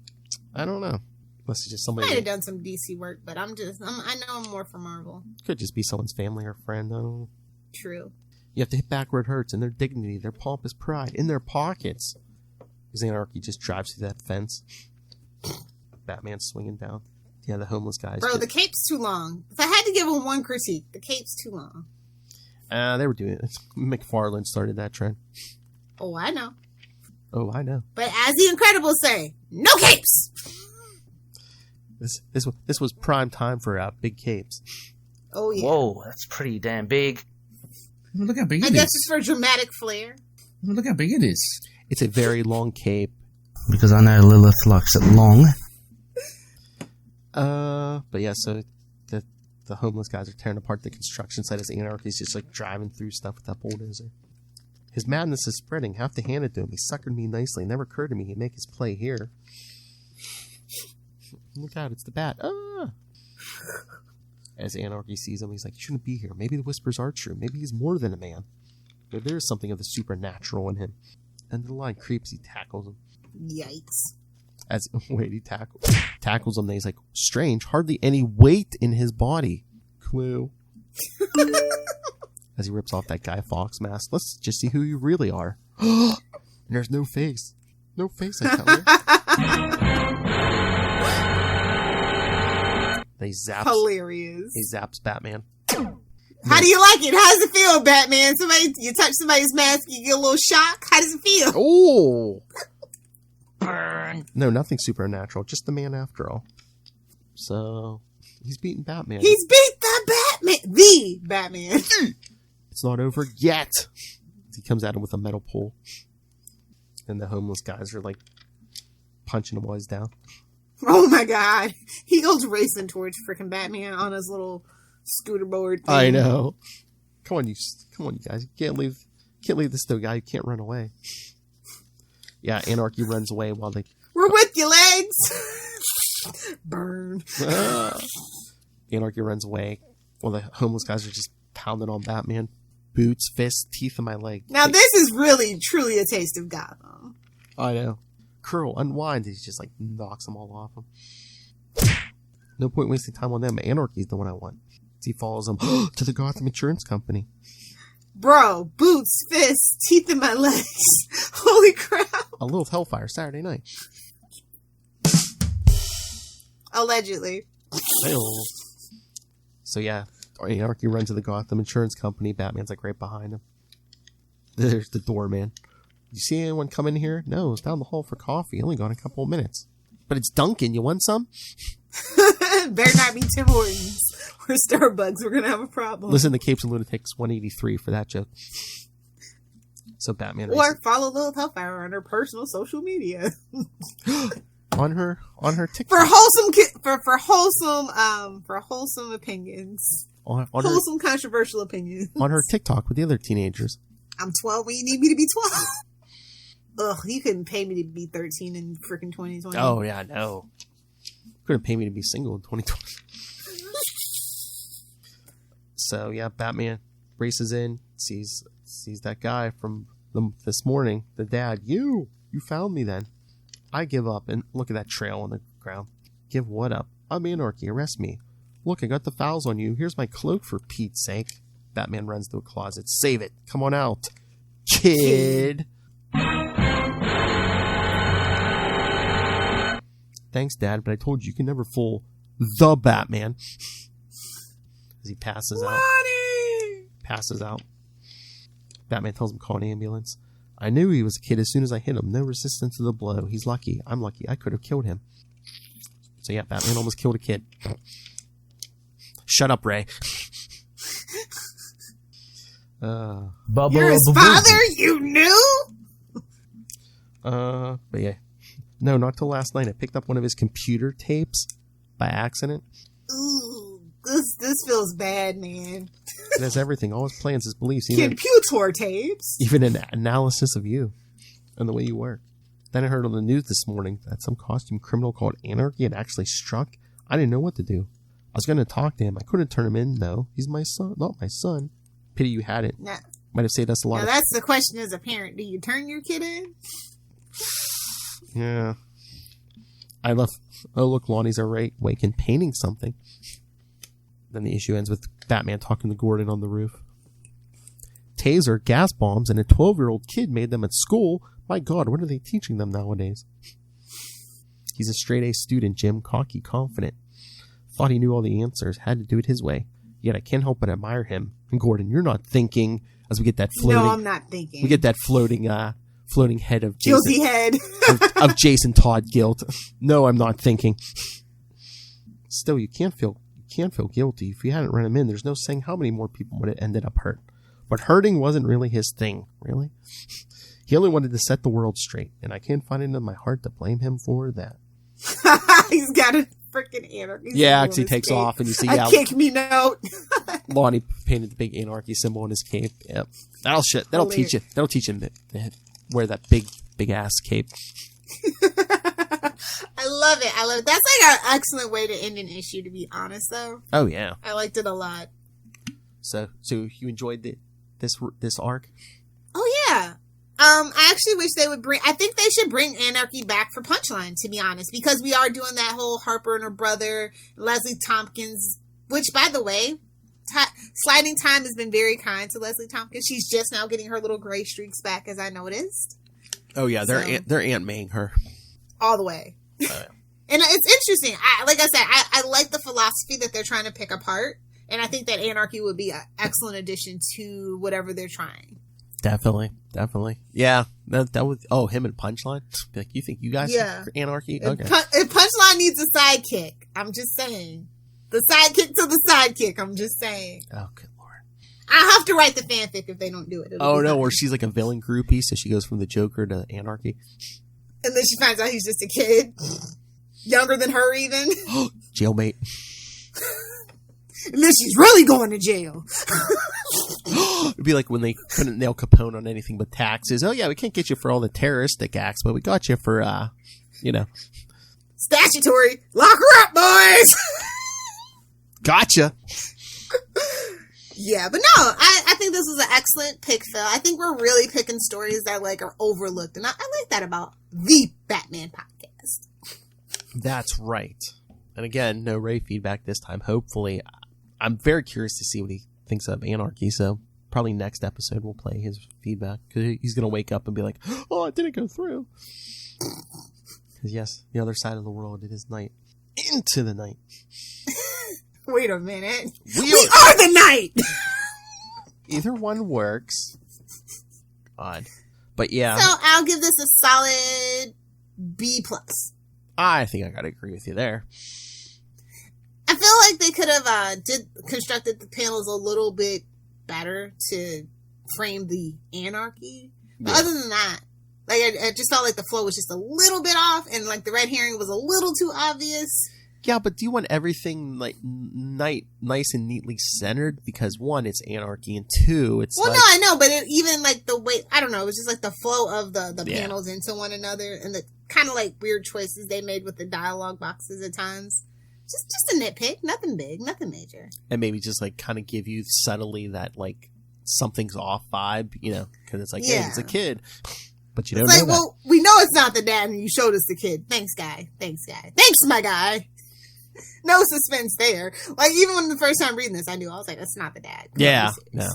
I don't know. Unless it's just somebody. Might have done some DC work, but I know him more for Marvel. Could just be someone's family or friend. I don't know. True. You have to hit back where it hurts, and their dignity, their pompous pride, in their pockets. Because Anarky just drives through that fence. Batman's swinging down. Yeah, the homeless guys. Bro, the cape's too long. If I had to give him one critique, the cape's too long. They were doing it. McFarlane started that trend. Oh, I know. Oh, I know. But as the Incredibles say, no capes! This was prime time for big capes. Oh, yeah. Whoa, that's pretty damn big. Look how big it I is. guess it's for dramatic flair. Look how big it is. It's a very long cape. Because I know Lilith likes it long. But yeah, so the homeless guys are tearing apart the construction site as Anarchy's just like driving through stuff with that bulldozer. His madness is spreading. Have to hand it to him. He suckered me nicely. It never occurred to me he'd make his play here. Look out, it's the bat. Ah! As Anarky sees him, he's like, you shouldn't be here. Maybe the whispers are true. Maybe he's more than a man. Maybe there is something of the supernatural in him. And the line creeps, he tackles him. Yikes. He tackles him, and he's like, strange, hardly any weight in his body. Clue. As he rips off that Guy Fawkes mask. Let's just see who you really are. And there's no face. No face, I tell you. He zaps. Hilarious. He zaps Batman. How do you like it? How does it feel, Batman? You touch somebody's mask, you get a little shock. How does it feel? Oh! Burn. No, nothing supernatural. Just the man after all. So, he's beating Batman. He's beat the Batman. The Batman. It's not over yet. He comes at him with a metal pole. And the homeless guys are like punching him while he's down. Oh my god. He goes racing towards freaking Batman on his little scooter board thing. I know. Come on, you guys. You can't leave this to a guy who can't run away. Yeah, Anarky runs away while they... We're with you, legs! Burn. Anarky runs away while the homeless guys are just pounding on Batman. Boots, fists, teeth in my leg. Now this is really, truly a taste of Gotham. I know. Curl, unwind. He just like knocks them all off him. No point wasting time on them. Anarky's the one I want. He follows them to the Gotham Insurance Company. Bro, boots, fists, teeth in my legs. Holy crap. A Lilith Hellfire, Saturday night. Allegedly. So yeah, Anarky runs to the Gotham Insurance Company. Batman's like right behind him. There's the doorman. You see anyone come in here? No, it's down the hall for coffee. Only gone a couple of minutes. But it's Dunkin'. You want some? Better not be Tim Hortons or Starbucks. We're going to have a problem. Listen to Capes and Lunatics 183 for that joke. So Batman... Or follow Lilith Hellfire on her personal social media. on her TikTok. For wholesome opinions. Wholesome controversial opinions. On her TikTok with the other teenagers. I'm 12 when you need me to be 12. Ugh, you couldn't pay me to be 13 in freaking 2020. Oh, yeah, no. Couldn't pay me to be single in 2020. So, yeah, Batman races in, sees that guy from this morning, the dad. You found me then. I give up, and look at that trail on the ground. Give what up? I'm Anarky, arrest me. Look, I got the fouls on you. Here's my cloak for Pete's sake. Batman runs to a closet. Save it. Come on out. Kid. Thanks, Dad, but I told you you can never fool the Batman. As he passes out. Passes out. Batman tells him, call an ambulance. I knew he was a kid as soon as I hit him. No resistance to the blow. He's lucky. I'm lucky. I could have killed him. So yeah, Batman almost killed a kid. Shut up, Ray. Bubba You're his father? You knew? But yeah. No, not till last night. I picked up one of his computer tapes by accident. Ooh, this feels bad, man. It has everything. All his plans, his beliefs. Even Computer tapes. Even an analysis of you and the way you work. Then I heard on the news this morning that some costume criminal called Anarky had actually struck. I didn't know what to do. I was going to talk to him. I couldn't turn him in, though. He's my son, not my son. Pity you hadn't. Nah. Might have saved us a lot. Now, that's the question as a parent. Do you turn your kid in? Yeah. I love... Oh, look, Lonnie's awake and painting something. Then the issue ends with Batman talking to Gordon on the roof. Taser, gas bombs, and a 12-year-old kid made them at school. My God, what are they teaching them nowadays? He's a straight-A student, Jim. Cocky, confident. Thought he knew all the answers. Had to do it his way. Yet I can't help but admire him. And Gordon, you're not thinking... As we get that floating... No, I'm not thinking. We get that floating head of Jason... Guilty head. of Jason Todd guilt. No, I'm not thinking. Still, you can't feel guilty. If you hadn't run him in, there's no saying how many more people would have ended up hurt. But hurting wasn't really his thing, really. He only wanted to set the world straight, and I can't find it in my heart to blame him for that. He's got a freaking anarchy. Yeah, because he takes off, and you see a kick me note. Lonnie painted the big anarchy symbol on his cape. Yep, that'll teach you. That'll teach him to wear that big ass cape. I love it. That's like an excellent way to end an issue, to be honest, though. Oh yeah, I liked it a lot. So you enjoyed this arc? Oh yeah. I actually wish they would I think they should bring Anarky back for Punchline, to be honest, because we are doing that whole Harper and her brother, Leslie Tompkins, which, by the way, Sliding Time has been very kind to Leslie Tompkins. She's just now getting her little gray streaks back, as I noticed. Oh yeah, they're Aunt Maying her all the way. And it's interesting. Like I said, I like the philosophy that they're trying to pick apart, and I think that Anarky would be an excellent addition to whatever they're trying. Definitely. Yeah, that was him and Punchline. Like, you think you guys are Anarchy? Okay. If Punchline needs a sidekick, I'm just saying. The sidekick to the sidekick. I'm just saying. Oh, good lord! I have to write the fanfic if they don't do it. Oh no, where she's like a villain groupie, so she goes from the Joker to Anarky, and then she finds out he's just a kid, younger than her even. Jailmate. And then she's really going to jail. It'd be like when they couldn't nail Capone on anything but taxes. Oh yeah, we can't get you for all the terroristic acts, but we got you for, statutory. Lock her up, boys. Gotcha. Yeah, but no, I think this was an excellent pick, Phil. I think we're really picking stories that are overlooked, and I like that about the Batman podcast. That's right. And again, no Ray feedback this time. Hopefully, I'm very curious to see what he thinks of Anarky, so probably next episode we'll play his feedback, because he's going to wake up and be like, oh, it didn't go through. Because yes, the other side of the world, it is night. Into the night. Wait a minute. We are the night! Either one works. Odd. But yeah. So I'll give this a solid B+. I think I gotta agree with you there. I feel like they could have constructed the panels a little bit better to frame the anarchy. But other than that, like I just felt like the flow was just a little bit off, and like the red herring was a little too obvious. Yeah, but do you want everything like nice and neatly centered? Because one, it's anarchy, and two, it's no, I know, but even like the way, I don't know, it was just like the flow of the panels into one another, and the kind of like weird choices they made with the dialogue boxes at times. Just a nitpick, nothing big, nothing major. And maybe just like kind of give you subtly that like something's off vibe, because it's like, hey, it's a kid. But you don't know that. Well, we know it's not the dad, and you showed us the kid. Thanks, guy. Thanks, my guy. No suspense there. Like, even when the first time reading this, I knew. I was like, that's not the dad. Yeah, no.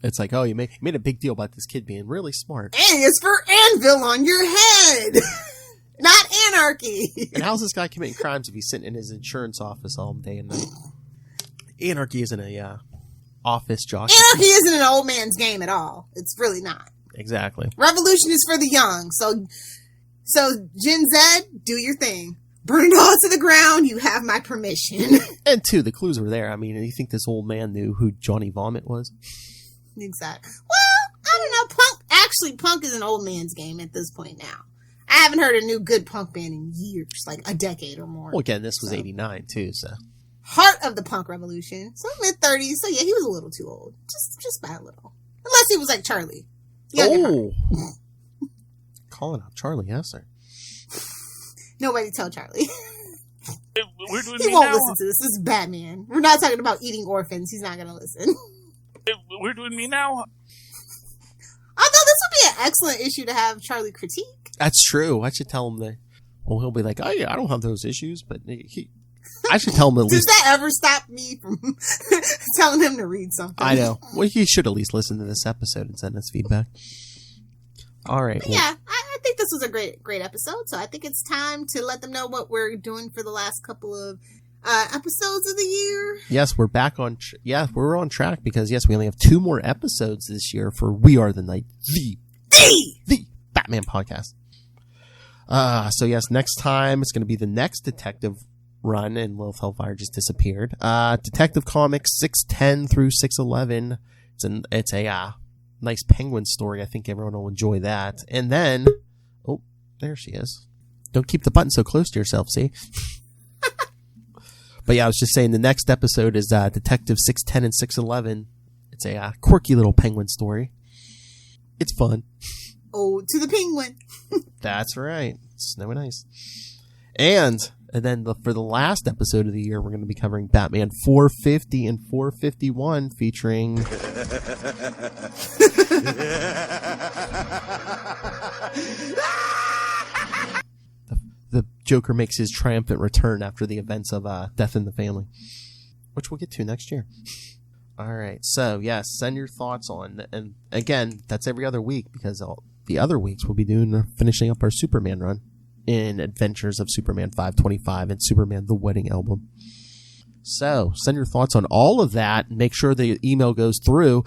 It's like, oh, you made a big deal about this kid being really smart. And it's for Anvil on your head, not Anarky. And how's this guy committing crimes if he's sitting in his insurance office all day and night? Anarky isn't a office jockey. Anarky isn't an old man's game at all. It's really not. Exactly. Revolution is for the young. So Gen Z, do your thing. Burn it all to the ground. You have my permission. And two, the clues were there. I mean, you think this old man knew who Johnny Vomit was? Exactly. Well, I don't know. Punk is an old man's game at this point now. I haven't heard a new good punk band in years, like a decade or more. Well, again, this was 89 too, so. Heart of the punk revolution. So mid-30s. So yeah, he was a little too old. Just by a little. Unless he was like Charlie. Oh. Calling out Charlie, yes, sir. Nobody tell Charlie. He won't listen to this. This is Batman. We're not talking about eating orphans. He's not going to listen. We're doing me now. Although this would be an excellent issue to have Charlie critique. That's true. I should tell him that. Well, he'll be like, oh yeah, I don't have those issues, but I should tell him at least. Does that ever stop me from telling him to read something? I know. Well, he should at least listen to this episode and send us feedback. All right. But yeah, I think this was a great episode. So I think it's time to let them know what we're doing for the last couple of episodes of the year. Yes, we're back on. We're on track because yes, we only have 2 more episodes this year for We Are the Night, the Batman podcast. So yes, next time it's going to be the next detective run, and Lilith Hellfire just disappeared. Detective Comics 610 through 611. It's a nice Penguin story. I think everyone will enjoy that. And then, oh, there she is. Don't keep the button so close to yourself, see? But yeah, I was just saying the next episode is Detective 610 and 611. It's a quirky little Penguin story. It's fun. Oh, to the Penguin. That's right. Snow and ice. And then for the last episode of the year, we're going to be covering Batman 450 and 451 featuring... the Joker makes his triumphant return after the events of Death in the Family, which we'll get to next year. All right. So, yes, send your thoughts on... And again, that's every other week because the other weeks we'll be finishing up our Superman run in Adventures of Superman 525 and Superman The Wedding Album. So, send your thoughts on all of that. Make sure the email goes through.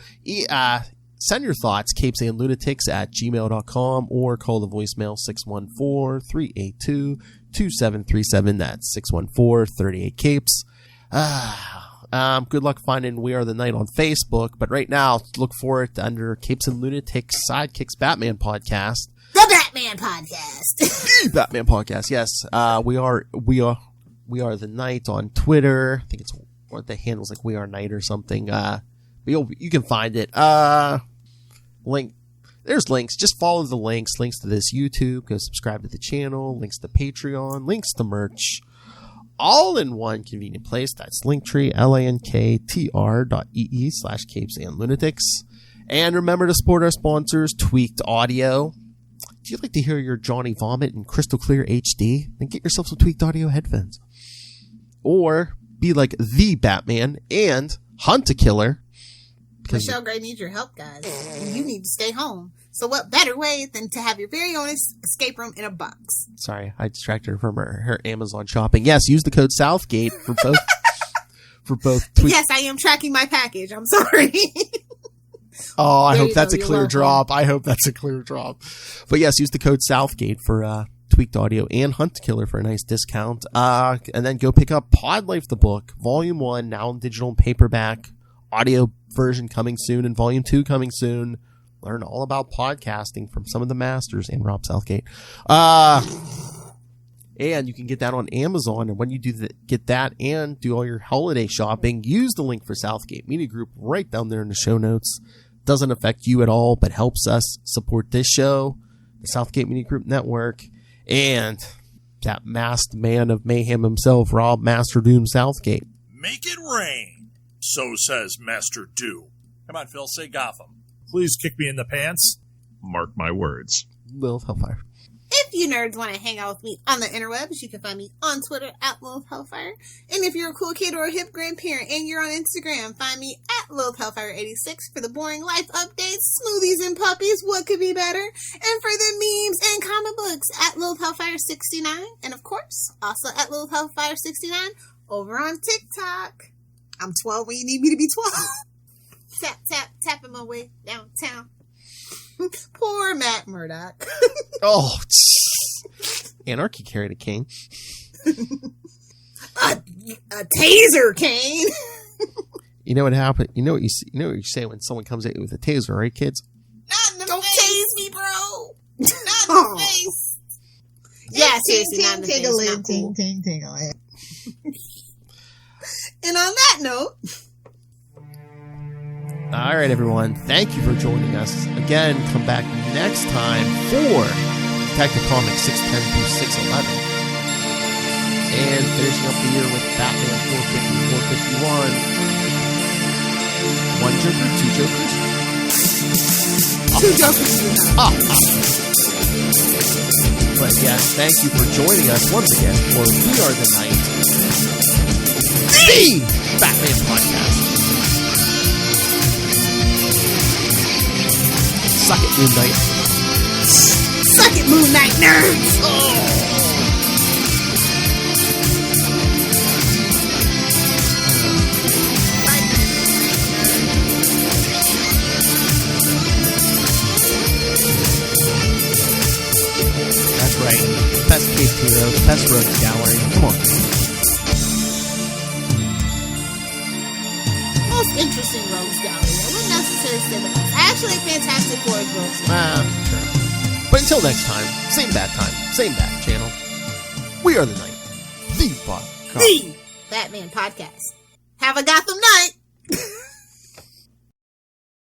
Send your thoughts, capesandlunatics@gmail.com, or call the voicemail 614-382-2737. That's 614-38-CAPES. Good luck finding We Are the Night on Facebook, but right now, look for it under Capes and Lunatics Sidekicks Batman Podcast. The Batman Podcast. The Batman Podcast, yes. We are the Night on Twitter. I think it's what the handle's like We Are Night or something. But you can find it. Link. There's links. Just follow the links. Links to this YouTube. Go subscribe to the channel. Links to Patreon. Links to merch. All in one convenient place. That's Linktree, linktr.ee/capesandlunatics. And remember to support our sponsors, Tweaked Audio. If you'd like to hear your Johnny Vomit in crystal clear HD, then get yourself some Tweaked Audio headphones. Or be like the Batman and hunt a killer. Michelle Gray needs your help, guys. And you need to stay home. So what better way than to have your very own escape room in a box? Sorry, I distracted her from her Amazon shopping. Yes, use the code Southgate for both. Yes, I am tracking my package. I'm sorry. Oh, I hope that's a clear drop. I hope that's a clear drop. But yes, use the code Southgate for Tweaked Audio and Hunt Killer for a nice discount. And then go pick up Pod Life the book, Volume 1, now in digital and paperback. Audio version coming soon, and Volume 2 coming soon. Learn all about podcasting from some of the masters and Rob Southgate. And you can get that on Amazon. And when you get that and do all your holiday shopping, use the link for Southgate Media Group right down there in the show notes. Doesn't affect you at all, but helps us support this show, the Southgate Media Group Network, and that masked man of mayhem himself, Rob Master Doom Southgate. Make it rain. So says Master Doom. Come on, Phil, say Gotham. Please kick me in the pants. Mark my words. Lilith Hellfire. If you nerds want to hang out with me on the interwebs, you can find me on Twitter at Lilith Hellfire. And if you're a cool kid or a hip grandparent and you're on Instagram, find me at Lilith Hellfire86 for the boring life updates, smoothies and puppies, what could be better? And for the memes and comic books at Lilith Hellfire69. And of course, also at Lilith Hellfire69 over on TikTok. I'm 12 when you need me to be 12. Tapping my way downtown. Poor Matt Murdock. Oh, Anarky carried a cane. a taser cane. You know what happened? You know what you say when someone comes at you with a taser, right, kids? Not in the Don't face. Tase me, bro. Not in the face. Yeah, seriously, not in the face. Not cool. And on that note. All right, everyone. Thank you for joining us. Again, come back next time for Detective Comics 610 through 611. And finishing up the year with Batman 450, 451. One Joker, two Jokers? Two Jokers. But yes, thank you for joining us once again for We Are the Night, the Batman Podcast. Suck it, Moon Knight. Suck it, Moon Knight nerds! Oh. That's right. Best case hero, best rogues gallery. Come on. Most interesting rogues gallery. I wouldn't necessarily say the best. Actually, Fantastic Four books. Sure. But until next time, same bad channel. We are the Night. The Batman Podcast. Have a Gotham night.